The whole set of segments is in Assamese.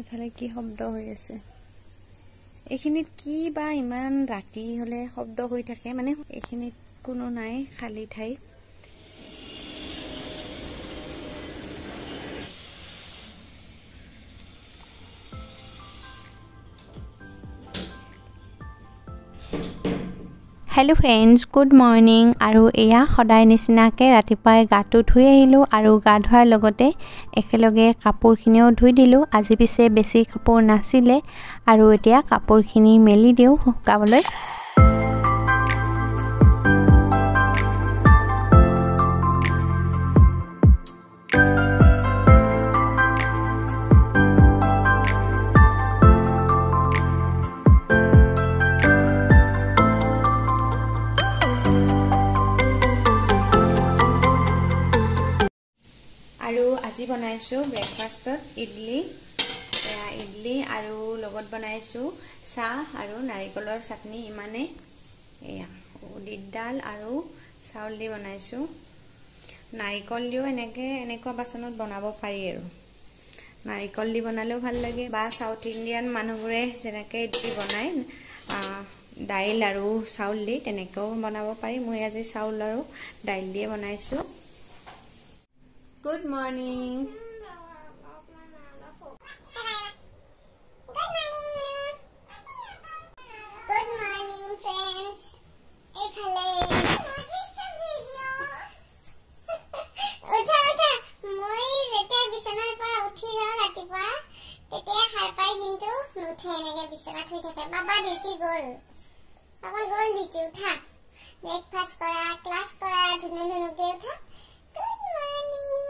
ইফালে কি শব্দ হৈ আছে এইখিনিত কি বা ইমান ৰাতি হলে শব্দ হৈ থাকে মানে এইখিনিত কোনো নাই খালি ঠাই हेलो फ्रेंड्स गुड मॉर्निंग आरो एया सदाय निसिनाके रातिपुवाय गाटो धुई আহিলো आरो गा धुৱাৰ লগতে একেলগে কাপোৰখিনিও ধুই দিলো আজি পিছে বেছি কাপোৰ নাছিলে আৰু এতিয়া কাপোৰখিনি মেলি দিও শুকাবলৈ আজি বনাইছো ব্ৰেকফাষ্টত ইডলি আৰু লগত বনাইছো চাহ আৰু নাৰিকলৰ চাটনি ইমানে এয়া উদিত ডাল আৰু চাউল দি বনাইছো নাৰিকল দিও এনেকুৱা বাচনত বনাব পাৰি আৰু নাৰিকল দি বনালেও ভাল লাগে বা সাউথ ইন্ডিয়ান মানুহবোৰে যেনেকৈ ইডলি বনাই দাইল আৰু চাউল দি তেনেকেও বনাব পাৰি মই আজি চাউল আৰু দাইল দিয়ে বনাইছো Good morning. Good morning, friends. It's Hello. Utha. Moi jete bisanar pora uthi jao ratipa. Tete har pai kintu nuthe enege bisanat hoi thake. Baba duty gol. Baba gol duty utha. Breakfast kora, class kora, dhunu ke utha. Good morning.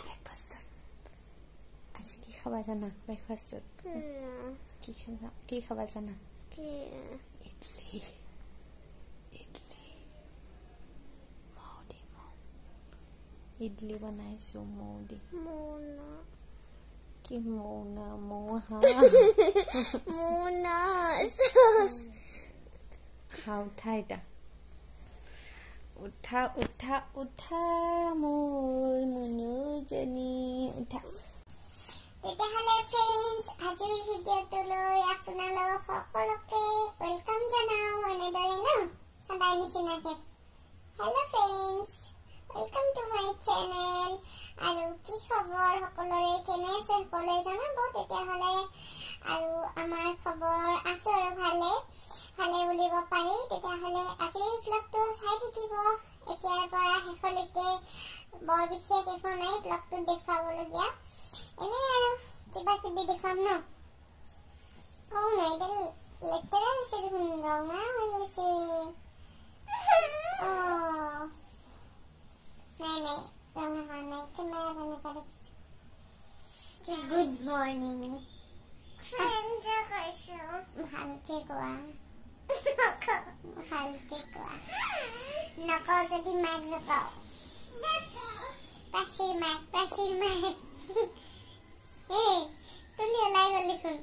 Breakfast. Aji ki khaba jana breakfast. Ki khaba jana? Idli. Maudi. Idli banaisu maudi. Mona. Ki mona moha. Mona. Sos. How tight. উঠা মোৰ মনুজনী উঠা তেতিয়াহলে ফ্ৰেণ্ডছ আজিৰ ভিডিঅ'টো লৈ আপোনালোক সকলোকে ওয়েলকাম জনাও এনেদৰে ন সদায় নিচিনাকে hello' friends welcome to my channel আৰু কি খবৰ সকলোৰে কেনে আছে সকলোৱে জনাব তেতিয়াহলে আৰু আমাৰ খবৰ আছে আৰু ভালে বুলিব পাৰি তেতিয়াহলে আজিৰ ব্লগটো চাই থাকিব এতিয়াৰ পৰা শেষলৈকে বৰ বিশেষ একো নাই ব্লগটো দেখাবলগীয়া এনে আৰু কিবা কিবি দেখাম ন নাই লেতেৰা হৈছে দেখোন ৰঙা হৈ গৈছে নাই ৰঙা হোৱা নাই কেমেৰা কেনেকুৱা দেখিছে গুড মৰ্ণিং ফ্ৰেণ্ডছ কৈছো ভালকে কোৱা ভালকে কোৱা নকওঁ যদি মাইক নকওঁ প্ৰাচীৰ মাইক তুলি ওলাই গ'ল দেখোন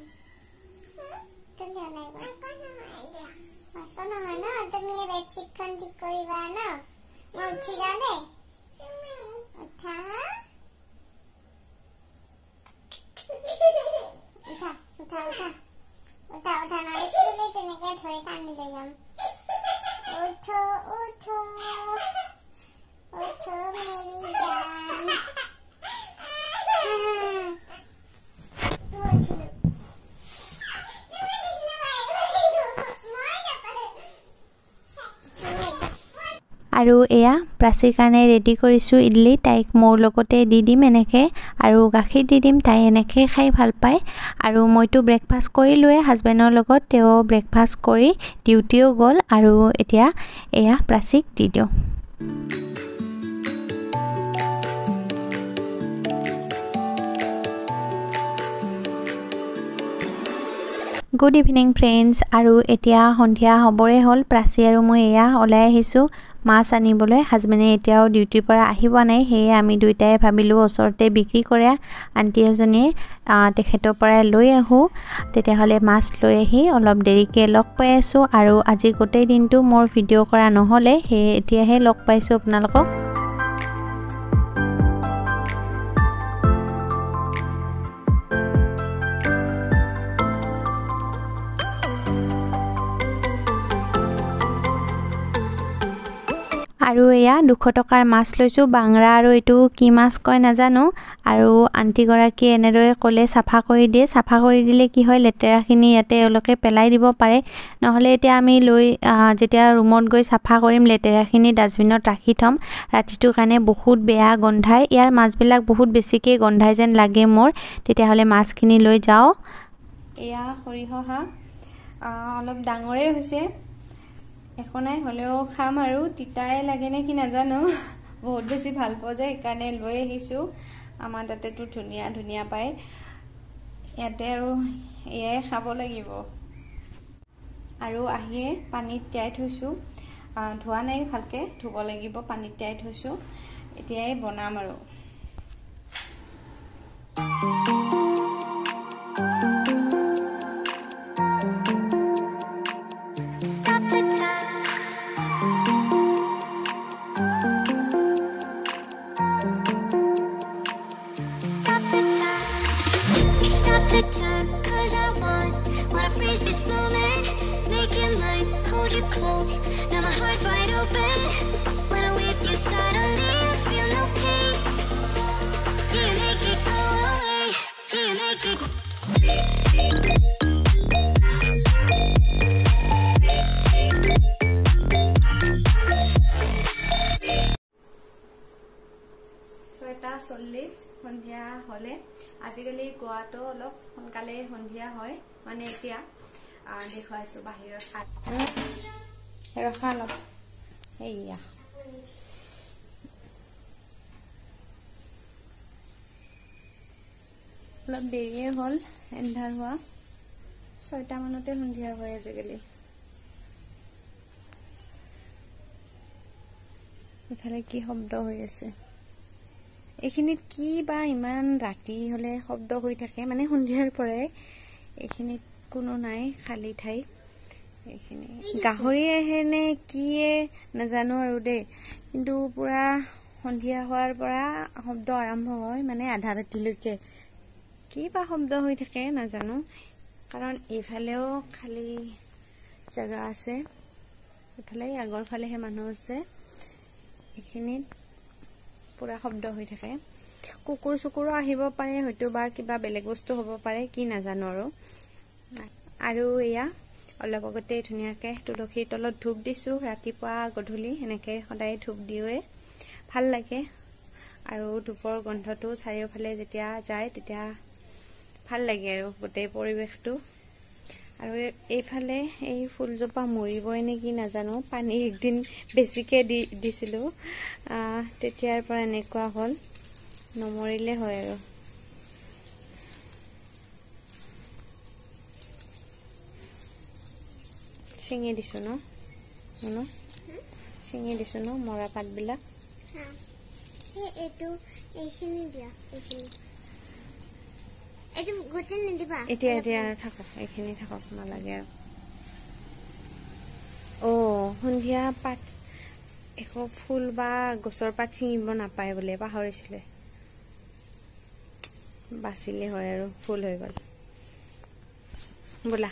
একো নহয় ন তুমি বেডশ্বীটখন ঠিক কৰিবা ন মই উঠি যাওঁ দেই উঠা নহলে তেনেকে ধৰি টানি লৈ যাম উঠো মেৰি জান আৰু এয়া প্ৰাচীৰ কাৰণে ৰেডি কৰিছো ইডলি তাইক মোৰ লগতে দি দিম এনেকে আৰু গাখীৰ দি দিম তাই এনেকে খাই ভাল পায় আৰু মইতো ব্ৰেকফাষ্ট কৰিলোৱে হাজবেণ্ডৰ লগত তেও ব্ৰেকফাষ্ট কৰি ডিউটিও গ'ল আৰু এতিয়া এয়া প্ৰাচীক দি দিও গুড ইভিনিং ফ্ৰেণ্ডছ আৰু এতিয়া সন্ধিয়া হ'বৰে হ'ল প্ৰাচী আৰু মই এয়া ওলাই আহিছো মাছ আনিবলৈ হাজবেণ্ডে এতিয়াও ডিউটিৰ পৰা আহিব নাই হেয়ে আমি দুইটাই ভাবিলো ওচৰতে বিক্ৰী কৰে আন্টি এজনীয়ে তেখেতৰ পৰা লৈ আহো তেতিয়াহলে মাছ লৈ আহি অলপ দেৰিকে লগ পাই আছো আৰু আজি গোটেই দিনটো মোৰ ভিডিঅ' কৰা নহলে হে এতিয়াহে লগ পাইছো আপোনালোকক আৰু এয়া 200 টকাৰ মাছ লৈছোঁ বাংৰা আৰু এইটো কি মাছ কয় নাজানো আৰু আন্টি গৰাকী এনেদৰে ক'লে সাফা কৰি দিয়ে সাফা কৰি দিলে কি হয় লেতেৰাখিনি ইয়াতে এওঁলোকে পেলাই দিব পাৰে নহলে এতিয়া আমি লৈ যেতিয়া ৰুমত গৈ সাফা কৰিম লেতেৰাখিনি ডাষ্টবিনত ৰাখি থম ৰাতিটোৰ কাৰণে বহুত বেয়া গন্ধাই ইয়াৰ মাছবিলাক বহুত বেছিকৈ গন্ধাই যেন লাগে মোৰ তেতিয়াহলে মাছখিনি লৈ যাও এয়া সৰিহা অলপ ডাঙৰে হৈছে একোনাই হলেও খাম আৰু তিতাই লাগে নে কি নাজানো বহুত বেছি ভাল পাওঁ যে সেইকাৰণে লৈ আহিছো আমাৰ তাতেটো ধুনীয়া ধুনীয়া পায় ইয়াতে আৰু এয়াই খাব লাগিব আৰু আহিয়ে পানীত তিয়াই থৈছো ধোৱা নাই ভালকে ধুব লাগিব পানীত তিয়াই থৈছো এতিয়াই বনাম আৰু the time, 'cause I wanna freeze this moment, make it mine, hold you close, now my heart's wide open, when I'm with you suddenly I feel no pain, do you make it go away, do you make it Sweta 40 সন্ধিয়া হলে আজিকালি গোৱাটো অলপ সোনকালে সন্ধিয়া হয় মানে এতিয়া দেখাইছো বাহিৰৰ ৰখা অলপ এইয়া অলপ দেৰিয়ে হ'ল এন্ধাৰ হোৱা 6টা মানতে সন্ধিয়া হয় আজিকালি ইফালে কি শব্দ হৈ আছে এখিনিত কি বা ইমান ৰাতি হলে শব্দ হৈ থাকে মানে সন্ধিয়াৰ পৰাই এখিনিত কোনো নাই খালি ঠাই এখিনি গাহৰি আহেনে কিয়ে নাজানো আৰু দে কিন্তু পুৰা সন্ধিয়া হোৱাৰ পৰা শব্দ আৰম্ভ হয় মানে আধা ৰাতিলৈকে কি বা শব্দ হৈ থাকে নাজানো কাৰণ এইফালেও খালি জায়গা আছে ইফালে আগৰ ফালেহে মানুহ আছে এখিনিত পুৰা শব্দ হৈ থাকে কুকুৰ চুকুৰো আহিব পাৰে হয়তো বা কিবা বেলেগ বস্তু হ'ব পাৰে কি নাজানো আৰু এয়া অলপ আগতে ধুনীয়াকৈ তুলসীৰ তলত ধূপ দিছো ৰাতিপুৱা গধূলি এনেকৈ সদায় ধূপ দিওৱে ভাল লাগে আৰু ধূপৰ গন্ধটো চাৰিওফালে যেতিয়া যায় তেতিয়া ভাল লাগে আৰু গোটেই পৰিৱেশটো আৰু এইফালে এই ফুলজোপা মৰিবই নেকি নাজানো পানী একদিন বেছিকৈ দিছিলো তেতিয়াৰ পৰা এনেকুৱা হ'ল নমৰিলে হয় আৰু চিঙি দিছো ন চিঙি দিছো ন মৰা পাতবিলাক এইখিনি দিয়া এইটো গোটে নিদিবা এতিয়া থাকক এইখিনি থাকক নালাগে আৰু সন্ধিয়া পাত একো ফুল বা গছৰ পাত ছিঙিব নাপায় বোলে পাহৰিছিলে বাচিলে হয় আৰু ফুল হৈ গ'ল বোলা